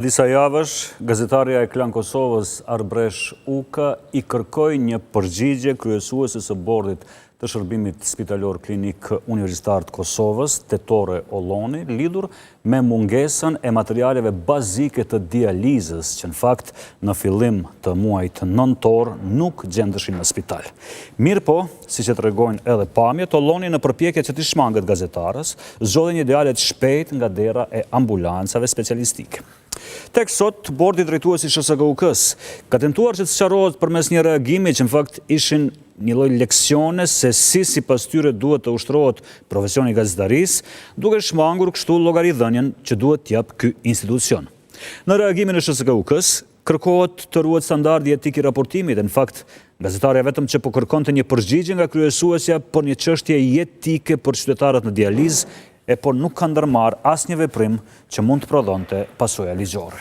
Disa javësh, gazetarja e Klan Kosovës Arbresh Uka i kërkoi një përgjigje kryesuesit së bordit të shërbimit spitalor klinik universitar të Kosovës, Tetore Olloni, lidhur me mungesën e materialeve bazike të dializës, që në fakt në fillim të muajit nëntor nuk gjendeshin në spital. Mirë po, si që tregojnë edhe pamjet, Olloni në përpjekje që t'i shmangët gazetarës, zgjodhi një djalet shpejt nga dera e ambulancave specialistike. Tek sot, bordi drejtuesi i SHSKUK-s ka tentuar që të sqarohet përmes një reagimi që në fakt ishin një lloj leksione se sipas tyre duhet të ushtrohet profesioni i gazetarisë, duke shmangur kështu llogaridhënien që duhet t'jap ky institucion. Në reagimin e SHSKUK-s kërkohet të ruhet standardi etik i raportimit, në fakt gazetarja vetëm që po kërkonte një përgjigje nga kryesuesja për një çështje jetike për qytetarët në dializë, por nuk ka ndërmarrë asnjë veprim që mund të prodhonte pasoja ligjore.